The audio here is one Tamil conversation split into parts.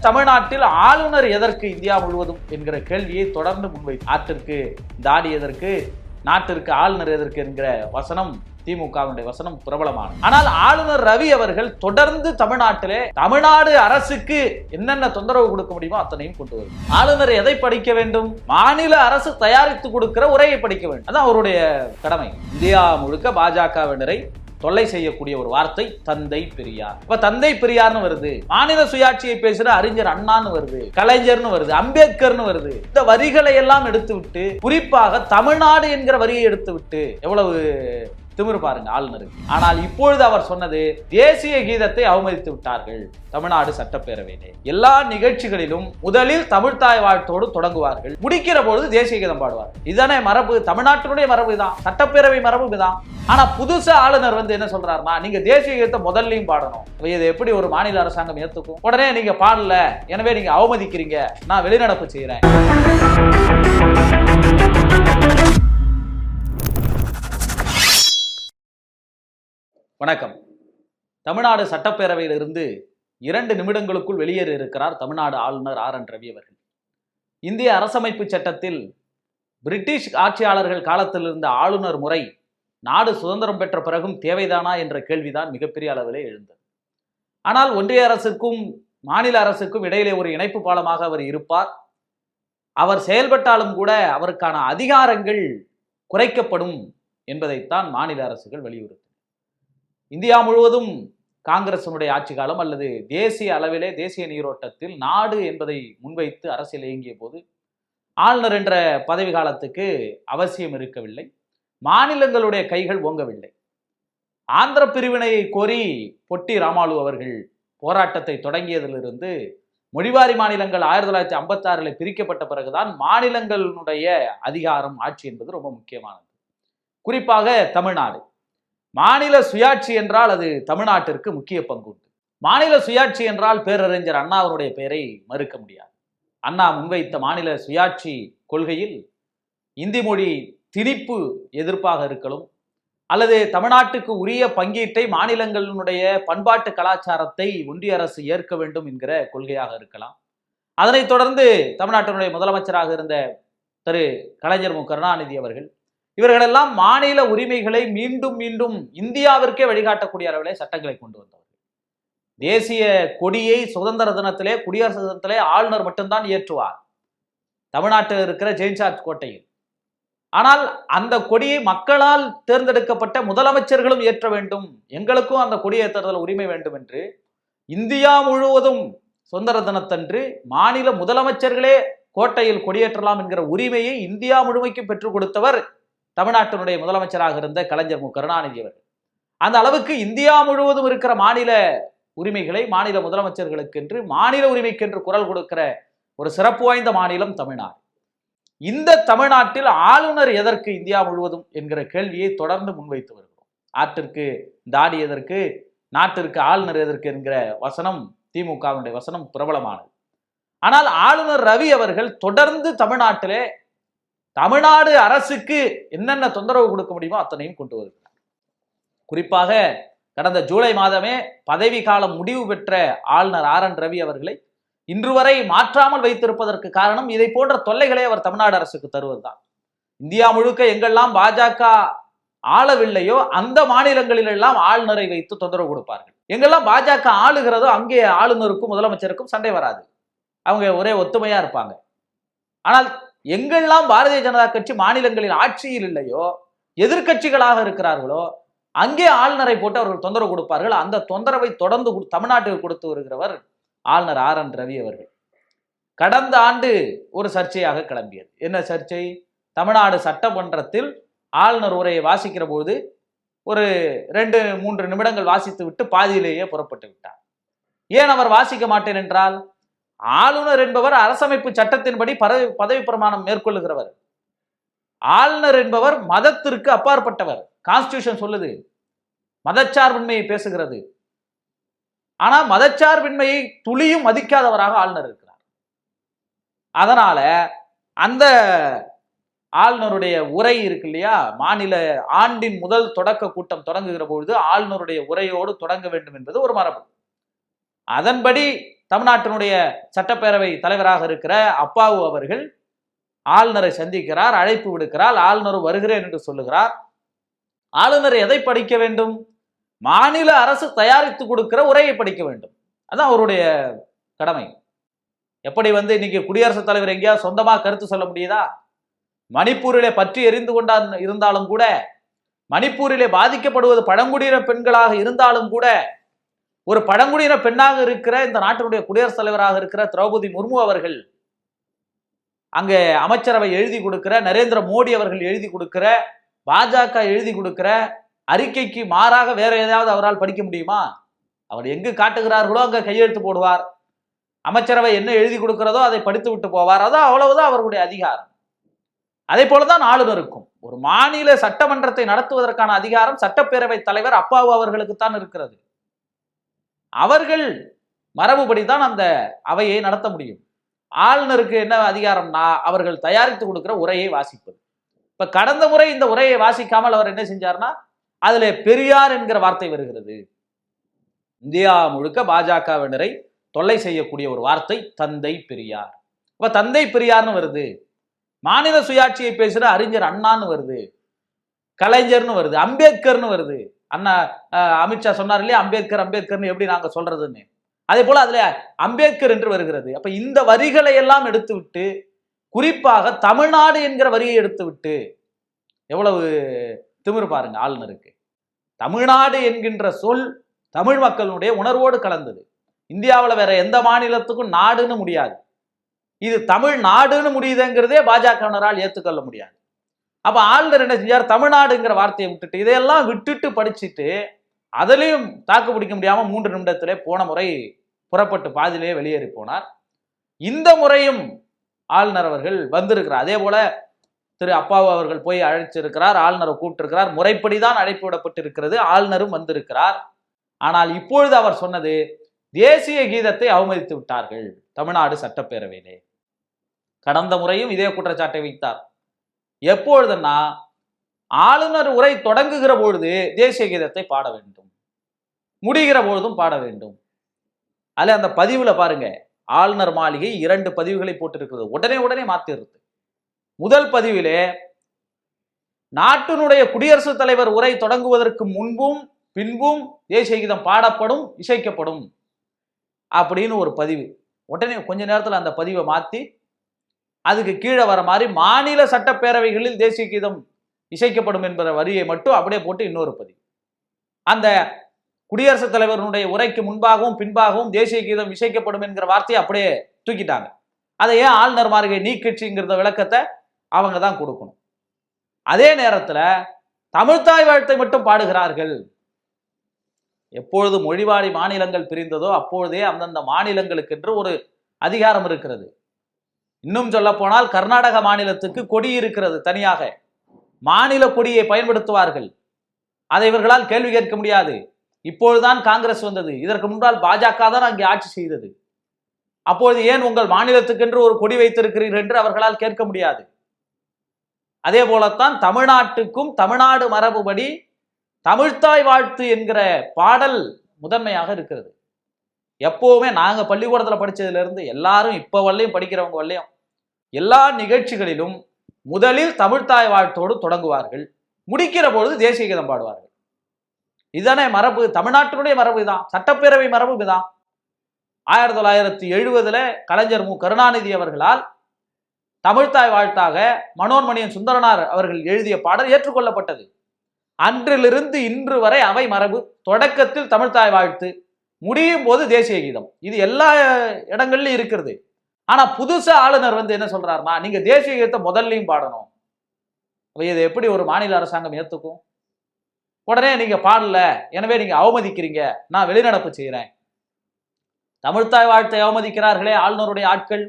தமிழ்நாட்டில் ஆளுநர் எதற்கு இந்தியா முழுவதும் என்கிற கேள்வியை தொடர்ந்து முன்வைத்து, நாட்டிற்கு தாடி எதற்கு, நாட்டிற்கு ஆளுநர் எதற்கு என்கிற வசனம் திமுகவுடைய வசனம் பிரபலமானது. ஆனால் ஆளுநர் ரவி அவர்கள் தொடர்ந்து தமிழ்நாடு அரசுக்கு என்னென்ன தொந்தரவு கொடுக்க முடியுமோ அத்தனையும் கொண்டு வரும். ஆளுநர் எதை படிக்க வேண்டும்? மாநில அரசு தயாரித்து கொடுக்கிற உரையை படிக்க வேண்டும். அதான் அவருடைய கடமை. இந்தியா முழுக்க பாஜகவினரை தொல்லை செய்யக்கூடிய ஒரு வார்த்தை தந்தை பெரியார். இப்ப தந்தை பெரியார்னு வருது, மாநில சுயாட்சியை பேசுற அறிஞர் அண்ணான்னு வருது, கலைஞர்னு வருது, அம்பேத்கர்னு வருது. இந்த வரிகளை எல்லாம் எடுத்து விட்டு, குறிப்பாக தமிழ்நாடு என்கிற வரியை எடுத்து விட்டு எவ்வளவு திமிரு பாருங்க ஆளுநருக்கு. ஆனால் இப்பொழுது அவர் சொன்னது தேசிய கீதத்தை அவமதித்து விட்டார்கள் தமிழ்நாடு சட்டப்பேரவையிலே. எல்லா நிகழ்ச்சிகளிலும் முதலில் தமிழ்தாய் வாழ்த்தோடு தொடங்குவார்கள், முடிக்கிற பொழுது தேசிய கீதம் பாடுவார். இதுதானே மரபு, தமிழ்நாட்டினுடைய மரபு தான், சட்டப்பேரவை மரபு தான். ஆனா புதுசா ஆளுநர் என்ன சொல்றாருன்னா, நீங்க தேசிய கீதத்தை முதல்லையும் பாடணும். இதை எப்படி ஒரு மாநில அரசாங்கம் ஏத்துக்கும்? உடனே நீங்க பாடல, எனவே நீங்க அவமதிக்கிறீங்க, நான் வெளிநடப்பு செய்யறேன். வணக்கம். தமிழ்நாடு சட்டப்பேரவையிலிருந்து 2 நிமிடங்களுக்குள் வெளியேற இருக்கிறார் தமிழ்நாடு ஆளுநர் RN ரவி அவர்கள். இந்திய அரசமைப்பு சட்டத்தில் பிரிட்டிஷ் ஆட்சியாளர்கள் காலத்தில் இருந்த ஆளுநர் முறை நாடு சுதந்திரம் பெற்ற பிறகும் தேவைதானா என்ற கேள்விதான் மிகப்பெரிய அளவிலே எழுந்தது. ஆனால் ஒன்றிய அரசுக்கும் மாநில அரசுக்கும் இடையிலே ஒரு இணைப்பு பாலமாக அவர் இருப்பார். அவர் செயல்பட்டாலும் கூட அவருக்கான அதிகாரங்கள் குறைக்கப்படும் என்பதைத்தான் மாநில அரசுகள் வலியுறுத்தும். இந்தியா முழுவதும் காங்கிரசினுடைய ஆட்சி காலம் அல்லது தேசிய அளவிலே தேசிய நீரோட்டத்தில் நாடு என்பதை முன்வைத்து அரசியல் இயங்கிய போது ஆளுநர் என்ற பதவி காலத்துக்கு அவசியம் இருக்கவில்லை. மாநிலங்களுடைய கைகள் ஓங்கவில்லை. ஆந்திர பிரிவினையை கோரி பொட்டி ராமாலு அவர்கள் போராட்டத்தை தொடங்கியதிலிருந்து மொழிவாரி மாநிலங்கள் 1956 பிரிக்கப்பட்ட பிறகுதான் மாநிலங்களுடைய அதிகாரம், ஆட்சி என்பது ரொம்ப முக்கியமானது. குறிப்பாக தமிழ்நாடு மாநில சுயாட்சி என்றால் அது தமிழ்நாட்டிற்கு முக்கிய பங்கு உண்டு. மாநில சுயாட்சி என்றால் பேரறிஞர் அண்ணாவுடைய பெயரை மறுக்க முடியாது. அண்ணா முன்வைத்த மாநில சுயாட்சி கொள்கையில் இந்தி மொழி திணிப்பு எதிர்ப்பாக இருக்கலாம், அல்லது தமிழ்நாட்டுக்கு உரிய பங்கீட்டை, மாநிலங்களுடைய பண்பாட்டு கலாச்சாரத்தை ஒன்றிய அரசு ஏற்க வேண்டும் என்கிற கொள்கையாக இருக்கலாம். அதனைத் தொடர்ந்து தமிழ்நாட்டினுடைய முதலமைச்சராக இருந்த திரு கலைஞர் மு கருணாநிதி அவர்கள், இவர்களெல்லாம் மாநில உரிமைகளை மீண்டும் மீண்டும் இந்தியாவிற்கே வழிகாட்டக்கூடிய அளவிலே சட்டங்களை கொண்டு வந்தவர்கள். தேசிய கொடியை சுதந்திர தினத்திலே, குடியரசு தினத்திலே ஆளுநர் மட்டும்தான் ஏற்றுவார் தமிழ்நாட்டில் இருக்கிற ஜெயின்சார்ஜ் கோட்டையில். ஆனால் அந்த கொடியை மக்களால் தேர்ந்தெடுக்கப்பட்ட முதலமைச்சர்களும் ஏற்ற வேண்டும், எங்களுக்கும் அந்த கொடியை ஏற்றுதல் உரிமை வேண்டும் என்று இந்தியா முழுவதும் சுதந்திர தினத்தன்று மாநில முதலமைச்சர்களே கோட்டையில் கொடியேற்றலாம் என்கிற உரிமையை இந்தியா முழுமைக்கும் பெற்றுக் கொடுத்தவர் தமிழ்நாட்டினுடைய முதலமைச்சராக இருந்த கலைஞர் மு கருணாநிதி அவர்கள். அந்த அளவுக்கு இந்தியா முழுவதும் இருக்கிற மாநில உரிமைகளை மாநில முதலமைச்சர்களுக்கு என்று, மாநில உரிமைக்கென்று குரல் கொடுக்கிற ஒரு சிறப்பு வாய்ந்த மாநிலம் தமிழ்நாடு. இந்த தமிழ்நாட்டில் ஆளுநர் எதற்கு இந்தியா முழுவதும் என்கிற கேள்வியை தொடர்ந்து முன்வைத்து வருகிறோம். நாட்டிற்கு தாடி எதற்கு, நாட்டிற்கு ஆளுநர் எதற்கு என்கிற வசனம் திமுகவுடைய வசனம் பிரபலமானது. ஆனால் ஆளுநர் ரவி அவர்கள் தொடர்ந்து தமிழ்நாடு அரசுக்கு என்னென்ன தொந்தரவு கொடுக்க முடியுமோ அத்தனையும் கொண்டு வருகிறார். குறிப்பாக கடந்த ஜூலை மாதமே பதவி காலம் முடிவு பெற்ற ஆளுநர் RN ரவி அவர்களை இன்று வரை மாற்றாமல் வைத்திருப்பதற்கு காரணம் இதை போன்ற தொல்லைகளை அவர் தமிழ்நாடு அரசுக்கு தருவதுதான். இந்தியா முழுக்க எங்கெல்லாம் பாஜக ஆளவில்லையோ அந்த மாநிலங்களில் எல்லாம் ஆளுநரை வைத்து தொந்தரவு கொடுப்பார்கள். எங்கெல்லாம் பாஜக ஆளுகிறதோ அங்கே ஆளுநருக்கும் முதலமைச்சருக்கும் சண்டை வராது, அவங்க ஒரே ஒத்துமையா இருப்பாங்க. ஆனால் எங்கெல்லாம் பாரதிய ஜனதா கட்சி மாநிலங்களில் ஆட்சியில் இல்லையோ, எதிர்கட்சிகளாக இருக்கிறார்களோ, அங்கே ஆளுநரை போட்டு அவர்கள் தொந்தரவு கொடுப்பார்கள். அந்த தொந்தரவை தொடர்ந்து தமிழ்நாட்டுக்கு கொடுத்து வருகிறவர் ஆளுநர் RN ரவி அவர்கள். கடந்த ஆண்டு ஒரு சர்ச்சையாக கிளம்பியது. என்ன சர்ச்சை? தமிழ்நாடு சட்டமன்றத்தில் ஆளுநர் உரையை வாசிக்கிற போது ஒரு 2-3 நிமிடங்கள் வாசித்து விட்டு பாதியிலேயே புறப்பட்டு விட்டார். ஏன் அவர் வாசிக்க மாட்டேன் என்றால், ஆளுநர் என்பவர் அரசமைப்பு சட்டத்தின்படி பதவி பிரமாணம் மேற்கொள்ளுகிறவர். ஆளுநர் என்பவர் மதத்திற்கு அப்பாற்பட்டவர். கான்ஸ்டிடியூஷன் சொல்லுது, மதச்சார்பின்மையை பேசுகிறது. ஆனா மதச்சார்பின்மையை துளியும் மதிக்காதவராக ஆளுநர் இருக்கிறார். அதனால அந்த ஆளுநருடைய உரை இருக்கு இல்லையா, மாநில ஆண்டின் முதல் தொடக்க கூட்டம் தொடங்குகிற பொழுது ஆளுநருடைய உரையோடு தொடங்க வேண்டும் என்பது ஒரு மரபு. அதன்படி தமிழ்நாட்டினுடைய சட்டப்பேரவை தலைவராக இருக்கிற அப்பாவு அவர்கள் ஆளுநரை சந்திக்கிறார், அழைப்பு விடுக்கிறார், ஆளுநர் வருகிறேன் என்று சொல்லுகிறார். ஆளுநர் எதை படிக்க வேண்டும்? மாநில அரசு தயாரித்து கொடுக்கிற உரையை படிக்க வேண்டும். அதான் அவருடைய கடமை. எப்படி இன்னைக்கு குடியரசுத் தலைவர் எங்கேயாவது சொந்தமா கருத்து சொல்ல முடியுதா? மணிப்பூரிலே பற்றி எரிந்து கொண்டா இருந்தாலும் கூட, மணிப்பூரிலே பாதிக்கப்படுவது பழங்குடியின பெண்களாக இருந்தாலும் கூட, ஒரு பழங்குடியின பெண்ணாக இருக்கிற இந்த நாட்டினுடைய குடியரசுத் தலைவராக இருக்கிற திரௌபதி முர்மு அவர்கள் அங்கே அமைச்சரவை எழுதி கொடுக்கிற, நரேந்திர மோடி அவர்கள் எழுதி கொடுக்கிற, பாஜக எழுதி கொடுக்கிற அறிக்கைக்கு மாறாக வேற ஏதாவது அவரால் படிக்க முடியுமா? அவர் எங்கு காட்டுகிறார்களோ அங்க கையெழுத்து போடுவார். அமைச்சரவை என்ன எழுதி கொடுக்கிறதோ அதை படித்து விட்டு போவார். அதான் அவ்வளவுதான் அவர்களுடைய அதிகாரம். அதே போலதான் ஆளுநருக்கும் ஒரு மாநில சட்டமன்றத்தை நடத்துவதற்கான அதிகாரம் சட்டப்பேரவை தலைவர் அப்பாவு அவர்களுக்குத்தான் இருக்கிறது. அவர்கள் மரபுபடிதான் அந்த அவையை நடத்த முடியும். ஆளுநருக்கு என்ன அதிகாரம்னா அவர்கள் தயாரித்து கொடுக்கிற உரையை வாசிப்பது. இப்ப கடந்த முறை இந்த உரையை வாசிக்காமல் அவர் என்ன செஞ்சார்னா, அதுல பெரியார் என்கிற வார்த்தை வருகிறது. இந்தியா முழுக்க பாஜகவினரை தொல்லை செய்யக்கூடிய ஒரு வார்த்தை தந்தை பெரியார். அப்ப தந்தை பெரியார்னு வருது, மாநில சுயாட்சியை பேசுற அறிஞர் அண்ணான்னு வருது, கலைஞர்னு வருது, அம்பேத்கர்னு வருது. அண்ணா அமித்ஷா சொன்னார் இல்லையா, அம்பேத்கர் அம்பேத்கர்னு எப்படி நாங்க சொல்றதுன்னு. அதே போல அதுல அம்பேத்கர் என்று வருகிறது. அப்ப இந்த வரிகளை எல்லாம் எடுத்து விட்டு, குறிப்பாக தமிழ்நாடு என்கிற வரியை எடுத்து விட்டு, எவ்வளவு திமிரு பாருங்க ஆளுநருக்கு. தமிழ்நாடு என்கின்ற சொல் தமிழ் மக்களுடைய உணர்வோடு கலந்தது. இந்தியாவில் வேற எந்த மாநிலத்துக்கும் நாடுன்னு முடியாது. இது தமிழ் நாடுன்னு முடியுதுங்கிறதே பாஜகவினரால் ஏற்றுக்கொள்ள முடியாது. அப்ப ஆளுநர் என்ன செஞ்சார்? தமிழ்நாடுங்கிற வார்த்தையை விட்டுட்டு, இதையெல்லாம் விட்டுட்டு படிச்சுட்டு, அதிலையும் தாக்கு பிடிக்க முடியாம 3 நிமிடத்திலே போன முறை புறப்பட்டு பாதியிலே வெளியேறி போனார். இந்த முறையும் ஆளுநர் அவர்கள் வந்திருக்கிறார். அதே போல திரு அப்பாவு அவர்கள் போய் அழைச்சிருக்கிறார், ஆளுநரை கூப்பிட்டிருக்கிறார். முறைப்படிதான் அழைப்பு விடப்பட்டிருக்கிறது, ஆளுநரும் வந்திருக்கிறார். ஆனால் இப்பொழுது அவர் சொன்னது, தேசிய கீதத்தை அவமதித்து விட்டார்கள் தமிழ்நாடு சட்டப்பேரவையிலே. கடந்த முறையும் இதே குற்றச்சாட்டை வைத்தார். எப்பொழுதுன்னா, ஆளுநர் உரை தொடங்குகிற பொழுது தேசிய கீதத்தை பாட வேண்டும், முடிகிற பொழுதும் பாட வேண்டும். அதுல அந்த பதிவுல பாருங்க, ஆளுநர் மாளிகை 2 பதிவுகளை போட்டிருக்கிறது. உடனே மாத்திருது. முதல் பதிவிலே நாட்டினுடைய குடியரசுத் தலைவர் உரை தொடங்குவதற்கு முன்பும் பின்பும் தேசிய கீதம் பாடப்படும், இசைக்கப்படும் அப்படின்னு ஒரு பதிவு. உடனே கொஞ்ச நேரத்தில் அந்த பதிவை மாற்றி அதுக்கு கீழே வர மாதிரி மாநில சட்டப்பேரவைகளில் தேசிய கீதம் இசைக்கப்படும் என்கிற வரியை மட்டும் அப்படியே போட்டு இன்னொரு பதிவு. அந்த குடியரசுத் தலைவருடைய உரைக்கு முன்பாகவும் பின்பாகவும் தேசிய கீதம் இசைக்கப்படும் என்கிற வார்த்தையை அப்படியே தூக்கிட்டாங்க. அதை ஏன் ஆளுநர் மாளிகை நீக்கிச்சுங்கிறத விளக்கத்தை அவங்க தான் கொடுக்கணும். அதே நேரத்தில் தமிழ்த்தாய் வாழ்த்தை மட்டும் பாடுகிறார்கள். எப்பொழுது மொழிவாரி மாநிலங்கள் பிரிந்ததோ அப்பொழுதே அந்தந்த மாநிலங்களுக்கு என்று ஒரு அதிகாரம் இருக்கிறது. இன்னும் சொல்ல போனால் கர்நாடக மாநிலத்துக்கு கொடி இருக்கிறது தனியாக. மாநில கொடியை பயன்படுத்துவார்கள். அதை இவர்களால் கேள்வி கேட்க முடியாது. இப்பொழுதுதான் காங்கிரஸ் வந்தது. இதற்கு முன்னால் பாஜக தான் அங்கே ஆட்சி செய்தது. அப்பொழுது ஏன் உங்கள் மாநிலத்துக்கென்று ஒரு கொடி வைத்திருக்கிறீர்கள் என்று அவர்களால் கேட்க முடியாது. அதே போலத்தான் தமிழ்நாட்டுக்கும் தமிழ்நாடு மரபுபடி தமிழ்த்தாய் வாழ்த்து என்கிற பாடல் முதன்மையாக இருக்கிறது. எப்பவுமே நாங்க பள்ளிக்கூடத்தில் படிச்சதுல இருந்து எல்லாரும் இப்ப வரலையும் படிக்கிறவங்க வரலையும் எல்லா நிகழ்ச்சிகளிலும் முதலில் தமிழ்த்தாய் வாழ்த்தோடு தொடங்குவார்கள், முடிக்கிற பொழுது தேசிய கீதம் பாடுவார்கள். இதுதானே மரபு, தமிழ்நாட்டினுடைய மரபு தான், சட்டப்பேரவை மரபு தான். 1970 கலைஞர் மு கருணாநிதி அவர்களால் தமிழ்த்தாய் வாழ்த்தாக மனோன்மணியன் சுந்தரனார் அவர்கள் எழுதிய பாடல் ஏற்றுக்கொள்ளப்பட்டது. அன்றிலிருந்து இன்று வரை அவை மரபு. தொடக்கத்தில் தமிழ்த்தாய் வாழ்த்து, முடியும் போது தேசிய கீதம். இது எல்லா இடங்கள்லயும் இருக்கிறது. ஆனா புதுசா ஆளுநர் என்ன சொல்றாருன்னா, நீங்க தேசிய கீதத்தை முதல்லையும் பாடணும். இதை எப்படி ஒரு மாநில அரசாங்கம் ஏத்துக்கும்? உடனே நீங்க பாடல, எனவே நீங்க அவமதிக்கிறீங்க, நான் வெளிநடப்பு செய்யறேன். தமிழ்த்தாய் வாழ்த்தை அவமதிக்கிறார்களே ஆளுநருடைய ஆட்கள்.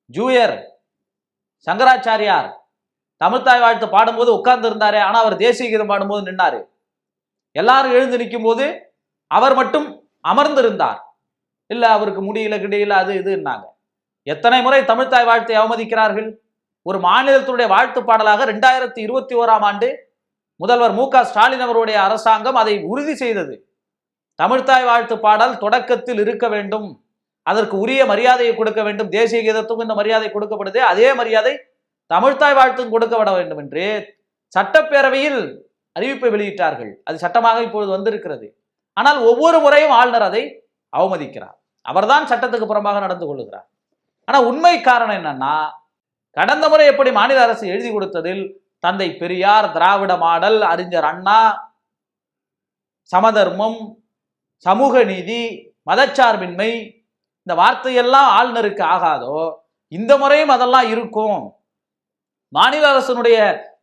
ஜூயர் சங்கராச்சாரியார் தமிழ்த்தாய் வாழ்த்து பாடும்போது உட்கார்ந்து இருந்தாரு, ஆனா அவர் தேசிய கீதம் பாடும்போது நின்னாரு. எல்லாரும் எழுந்து நிற்கும் போது அவர் மட்டும் அமர்ந்திருந்தார். இல்ல அவருக்கு முடியல கிடையில அது இதுன்னாங்க. எத்தனை முறை தமிழ்த்தாய் வாழ்த்தை அவமதிக்கிறார்கள். ஒரு மாநிலத்துடைய வாழ்த்து பாடலாக 2021 ஆண்டு முதல்வர் மு க ஸ்டாலின் அவருடைய அரசாங்கம் அதை உறுதி செய்தது. தமிழ்த்தாய் வாழ்த்து பாடல் தொடக்கத்தில் இருக்க வேண்டும், அதற்கு உரிய மரியாதையை கொடுக்க வேண்டும். தேசிய கீதத்துக்கும் இந்த மரியாதை கொடுக்கப்படுது, அதே மரியாதை தமிழ்த்தாய் வாழ்த்தும் கொடுக்கப்பட வேண்டும் என்று சட்டப்பேரவையில் அறிவிப்பை வெளியிட்டார்கள். அது சட்டமாக இப்பொழுது வந்திருக்கிறது. ஆனால் ஒவ்வொரு முறையும் ஆளுநர் அதை அவமதிக்கிறார். அவர்தான் சட்டத்துக்கு புறம்பாக நடந்து கொள்ளுகிறார். ஆனா உண்மை காரணம் என்னன்னா, கடந்த முறை எப்படி மாநில அரசு எழுதி கொடுத்ததில் தந்தை பெரியார், திராவிட மாடல், அறிஞர் அண்ணா, சமதர்மம், சமூக நீதி, மதச்சார்பின்மை, இந்த வார்த்தையெல்லாம் ஆளுநருக்கு ஆகாதோ, இந்த முறையும் அதெல்லாம் இருக்கும். மாநில அரசினுடைய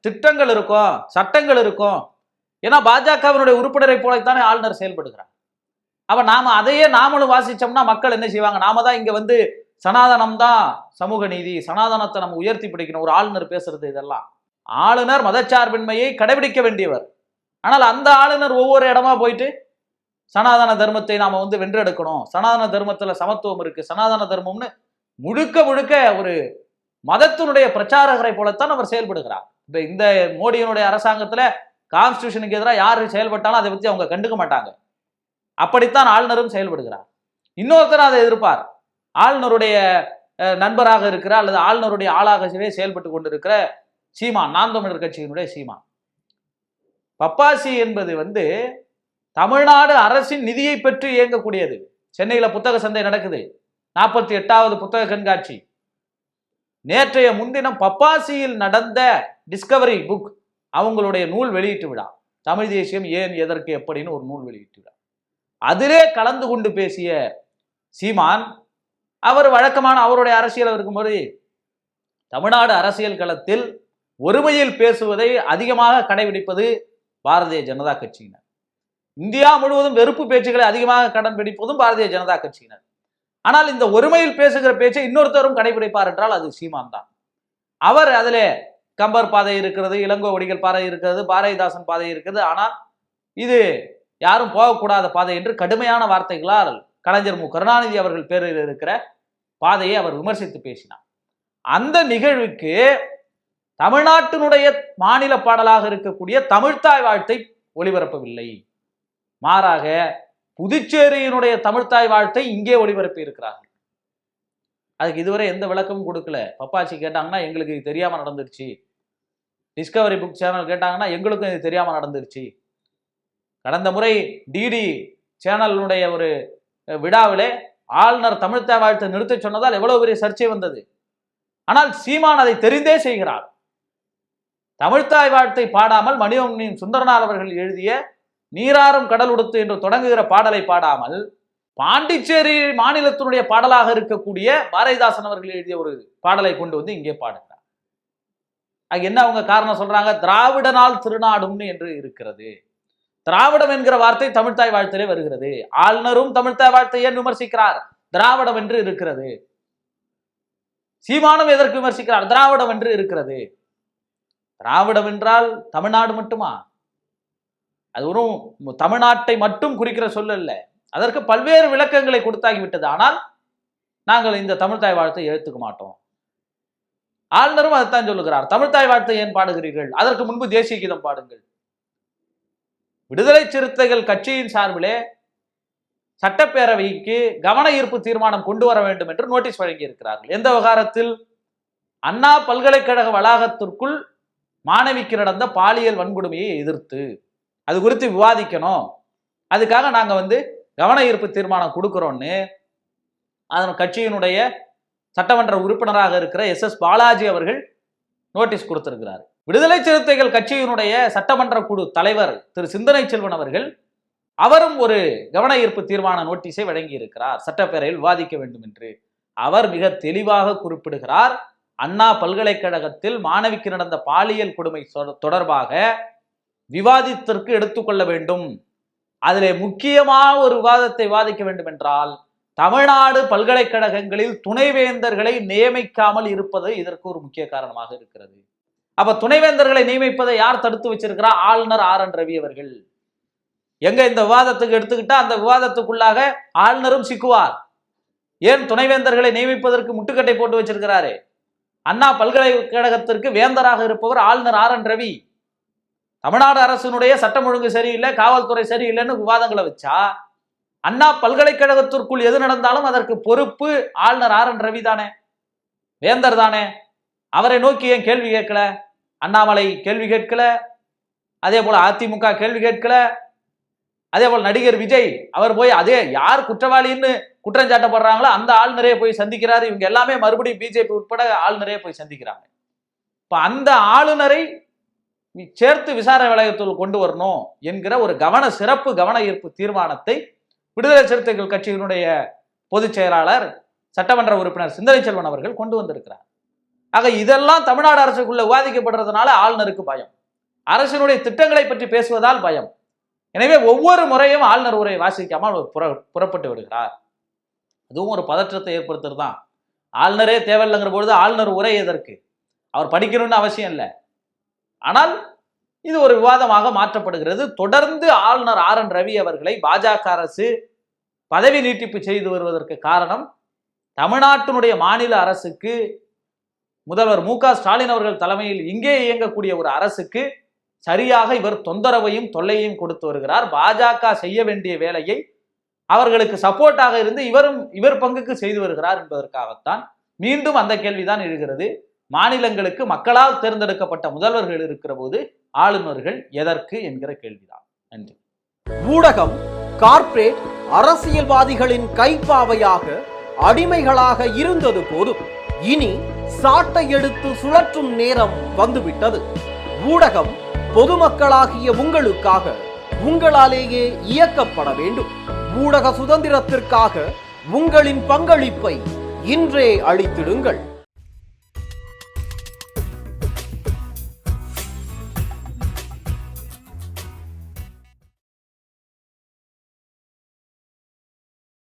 திட்டங்கள் இருக்கும், சட்டங்கள் இருக்கும். ஏன்னா பாஜகவினுடைய உறுப்பினரை போலத்தானே ஆளுநர் செயல்படுகிறார். அப்ப நாம அதையே நாமளும் வாசிச்சோம்னா மக்கள் என்ன செய்வாங்க? நாம தான் இங்க வந்து சனாதனம் தான் சமூக நீதி, சனாதனத்தை நம்ம உயர்த்தி பிடிக்கணும். ஒரு ஆளுநர் பேசுறது இதெல்லாம். ஆளுநர் மதச்சார்பின்மையை கடைபிடிக்க வேண்டியவர். ஆனால் அந்த ஆளுநர் ஒவ்வொரு இடமா போயிட்டு சனாதன தர்மத்தை நாம வந்து வென்றெடுக்கணும், சனாதன தர்மத்துல சமத்துவம் இருக்கு, சனாதன தர்மம்னு முழுக்க முழுக்க ஒரு மதத்தினுடைய பிரச்சாரகரை போலத்தான் அவர் செயல்படுகிறார். இப்ப இந்த மோடியினுடைய அரசாங்கத்துல கான்ஸ்டிடியூஷனுக்கு எதிராக யாரு செயல்பட்டாலும் அதை பத்தி அவங்க கண்டுக்க மாட்டாங்க. அப்படித்தான் ஆளுநரும் செயல்படுகிறார். இன்னொருத்தர் அதை எதிர்ப்பார். ஆளுநருடைய நண்பராக இருக்கிற அல்லது ஆளுநருடைய ஆளாகவே செயல்பட்டு கொண்டிருக்கிற சீமான், நாம் தமிழர் கட்சியினுடைய சீமான். பப்பாசி என்பது வந்து தமிழ்நாடு அரசின் நிதியை பெற்று இயங்கக்கூடியது. சென்னையில புத்தக சந்தை நடக்குது, 48வது புத்தக கண்காட்சி. நேற்றைய முன்தினம் பப்பாசியில் நடந்த டிஸ்கவரி புக் அவங்களுடைய நூல் வெளியீட்டு விழா, தமிழ் தேசியம் ஏன் எதற்கு எப்படின்னு ஒரு நூல் வெளியீட்டு விழா. அதிலே கலந்து கொண்டு பேசிய சீமான், அவர் வழக்கமான அவருடைய அரசியல் இருக்கும்போது தமிழ்நாடு அரசியல் களத்தில் ஒருமையில் பேசுவதை அதிகமாக கடைபிடிப்பது பாரதிய ஜனதா கட்சியினர். இந்தியா முழுவதும் வெறுப்பு பேச்சுக்களை அதிகமாக கடைபிடிப்பதும் பாரதிய ஜனதா கட்சியினர். ஆனால் இந்த ஒருமையில் பேசுகிற பேச்சை இன்னொருத்தரும் கடைபிடிப்பார் என்றால் அது சீமான் தான். அவர் அதிலே கம்பர் பாதை இருக்கிறது, இளங்கோவடிகள் பாதை இருக்கிறது, பாரதிதாசன் பாதை இருக்கிறது, ஆனால் இது யாரும் போகக்கூடாத பாதை என்று கடுமையான வார்த்தைகளால் கலைஞர் மு கருணாநிதி அவர்கள் பேரில் இருக்கிற பாதையை அவர் விமர்சித்து பேசினார். அந்த நிகழ்வுக்கு தமிழ்நாட்டினுடைய மாநில பாடலாக இருக்கக்கூடிய தமிழ்த்தாய் வாழ்த்தை ஒளிபரப்பவில்லை. மாறாக புதுச்சேரியினுடைய தமிழ்த்தாய் வாழ்த்தை இங்கே ஒளிபரப்பி இருக்கிறார்கள். அதுக்கு இதுவரை எந்த விளக்கமும் கொடுக்கல. பப்பாச்சி கேட்டாங்கன்னா எங்களுக்கு இது தெரியாம நடந்துருச்சு, டிஸ்கவரி புக் சேனல் கேட்டாங்கன்னா எங்களுக்கும் இது தெரியாம நடந்துருச்சு. கடந்த முறை டிடி சேனலுடைய ஒரு விழாவிலே ஆளுநர் தமிழ்த்தாய் வாழ்த்தை நிறுத்த சொன்னதால் எவ்வளவு பெரிய சர்ச்சை வந்தது. ஆனால் சீமான் அதை தெரிந்தே செய்கிறார். தமிழ்த்தாய் வாழ்த்தை பாடாமல் மணிவண்ணன் சுந்தரனார் அவர்கள் எழுதிய நீராறும் கடல் உடுத்து என்று தொடங்குகிற பாடலை பாடாமல் பாண்டிச்சேரி மாநிலத்தினுடைய பாடலாக இருக்கக்கூடிய பாரதிதாசன் அவர்கள் எழுதிய ஒரு பாடலை கொண்டு வந்து இங்கே பாடுகிறார். அது என்ன அவங்க காரணம் சொல்றாங்க? திராவிட நாள் திருநாடும்னு என்று இருக்கிறது. திராவிடம் என்கிற வார்த்தை தமிழ்த்தாய் வாழ்த்திலே வருகிறது. ஆளுநரும் தமிழ்த்தாய் வாழ்த்தை ஏன் விமர்சிக்கிறார்? திராவிடம் என்று இருக்கிறது. சீமானும் எதற்கு விமர்சிக்கிறார்? திராவிடம் என்று இருக்கிறது. திராவிடம் என்றால் தமிழ்நாடு மட்டுமா? அது ஒரு தமிழ்நாட்டை மட்டும் குறிக்கிற சொல் அல்ல. அதற்கு பல்வேறு விளக்கங்களை கொடுத்தாகிவிட்டது. ஆனால் நாங்கள் இந்த தமிழ்த்தாய் வாழ்த்தை ஏற்றுக்க மாட்டோம். ஆளுநரும் அதைத்தான் சொல்லுகிறார். தமிழ்த்தாய் வாழ்த்தை ஏன் பாடுகிறீர்கள்? அதற்கு முன்பு தேசிய கீதம் பாடுங்கள். விடுதலை சிறுத்தைகள் கட்சியின் சார்பிலே சட்டப்பேரவைக்கு கவன ஈர்ப்பு தீர்மானம் கொண்டு வர வேண்டும் என்று நோட்டீஸ் வழங்கி இருக்கிறார்கள். எந்த விவகாரத்தில்? அண்ணா பல்கலைக்கழக வளாகத்திற்குள் மாணவிக்கு நடந்த பாலியல் வன்கொடுமையை எதிர்த்து அது குறித்து விவாதிக்கணும், அதுக்காக நாங்க வந்து கவன ஈர்ப்பு தீர்மானம் கொடுக்கிறோம்னு அதன் கட்சியினுடைய சட்டமன்ற உறுப்பினராக இருக்கிற எஸ் பாலாஜி அவர்கள் நோட்டீஸ் கொடுத்திருக்கிறார். விடுதலை சிறுத்தைகள் கட்சியினுடைய சட்டமன்ற குழு தலைவர் திரு சிந்தனை செல்வன் அவர்கள் அவரும் ஒரு கவன ஈர்ப்பு தீர்மான நோட்டீஸை வழங்கி இருக்கிறார், சட்டப்பேரவையில் விவாதிக்க வேண்டும் என்று. அவர் மிக தெளிவாக குறிப்பிடுகிறார், அண்ணா பல்கலைக்கழகத்தில் மாணவிக்கு நடந்த பாலியல் கொடுமை தொடர்பாக விவாதத்திற்கு எடுத்துக்கொள்ள வேண்டும். அதிலே முக்கியமாக ஒரு விவாதத்தை விவாதிக்க வேண்டும் என்றால் தமிழ்நாடு பல்கலைக்கழகங்களில் துணைவேந்தர்களை நியமிக்காமல் இருப்பது இதற்கு ஒரு முக்கிய காரணமாக இருக்கிறது. அப்ப துணைவேந்தர்களை நியமிப்பதை யார் தடுத்து வச்சிருக்கிறார்? ஆளுநர் ஆர்.என். ரவி அவர்கள். எங்க இந்த விவாதத்துக்கு எடுத்துக்கிட்டா அந்த விவாதத்துக்குள்ளாக ஆளுநரும் சிக்குவார். ஏன் துணைவேந்தர்களை நியமிப்பதற்கு முட்டுக்கட்டை போட்டு வச்சிருக்கிறாரு? அண்ணா பல்கலைக்கழகத்திற்கு வேந்தராக இருப்பவர் ஆளுநர் ஆர்.என். ரவி. தமிழ்நாடு அரசினுடைய சட்டம் ஒழுங்கு சரியில்லை, காவல்துறை சரியில்லைன்னு விவாதங்களை வச்சா அண்ணா பல்கலைக்கழகத்திற்குள் எது நடந்தாலும் அதற்கு பொறுப்பு ஆளுநர் ஆர் என் ரவி தானே, வேந்தர் தானே. அவரை நோக்கி ஏன் கேள்வி கேட்கல? அண்ணாமலை கேள்வி கேட்கல, அதே போல அதிமுக கேள்வி கேட்கல, அதே போல நடிகர் விஜய் அவர் போய் அதே யார் குற்றவாளின்னு குற்றம் சாட்டப்படுறாங்களோ அந்த ஆளுநரே போய் சந்திக்கிறாரு. இவங்க எல்லாமே மறுபடியும் பிஜேபி உட்பட ஆளுநரே போய் சந்திக்கிறாங்க. இப்ப அந்த ஆளுநரை சேர்த்து விசாரணை வளையத்தில் கொண்டு வரணும் என்கிற ஒரு சிறப்பு கவன ஈர்ப்பு தீர்மானத்தை விடுதலை சிறுத்தைகள் கட்சியினுடைய பொதுச் செயலாளர் சட்டமன்ற உறுப்பினர் சிந்தனை செல்வன் அவர்கள் கொண்டு வந்திருக்கிறார். ஆக இதெல்லாம் தமிழ்நாடு அரசுக்குள்ள விவாதிக்கப்படுறதுனால ஆளுநருக்கு பயம், அரசினுடைய திட்டங்களை பற்றி பேசுவதால் பயம். எனவே ஒவ்வொரு முறையும் ஆளுநர் உரை வாசிக்காமல் புறப்பட்டு விடுகிறார். அதுவும் ஒரு பதற்றத்தை ஏற்படுத்துறது தான். ஆளுநரே தேவையில்லைங்கிற பொழுது ஆளுநர் உரை எதற்கு? அவர் படிக்கணும்னு அவசியம் இல்லை. ஆனால் இது ஒரு விவாதமாக மாற்றப்படுகிறது. தொடர்ந்து ஆளுநர் ஆர் என் ரவி அவர்களை பாஜக அரசு பதவி நீட்டிப்பு செய்து வருவதற்கு காரணம், தமிழ்நாட்டினுடைய மாநில அரசுக்கு, முதல்வர் மு க ஸ்டாலின் அவர்கள் தலைமையில் இங்கே இயங்கக்கூடிய ஒரு அரசுக்கு சரியாக இவர் தொந்தரவையும் தொல்லையையும் கொடுத்து வருகிறார். பாஜக செய்ய வேண்டிய வேலையை அவர்களுக்கு சப்போர்ட்டாக இருந்து இவர் பங்குக்கு செய்து வருகிறார் என்பதற்காகத்தான் மீண்டும் அந்த கேள்விதான் எழுகிறது. மாநிலங்களுக்கு மக்களால் தேர்ந்தெடுக்கப்பட்ட முதல்வர்கள் இருக்கிற போது ஆளுநர்கள் எதற்கு என்கிற கேள்விதான். நன்றி. ஊடகம் கார்ப்பரேட் அரசியல்வாதிகளின் கைப்பாவையாக அடிமைகளாக இருந்தது போதும், இனி சாட்டை எடுத்து சுழற்றும் நேரம் வந்துவிட்டது. ஊடகம் பொதுமக்களாகிய உங்களுக்காக, உங்களாலேயே இயக்கப்பட வேண்டும். ஊடக சுதந்திரத்திற்காக உங்களின் பங்களிப்பை இன்றே அளித்திடுங்கள்.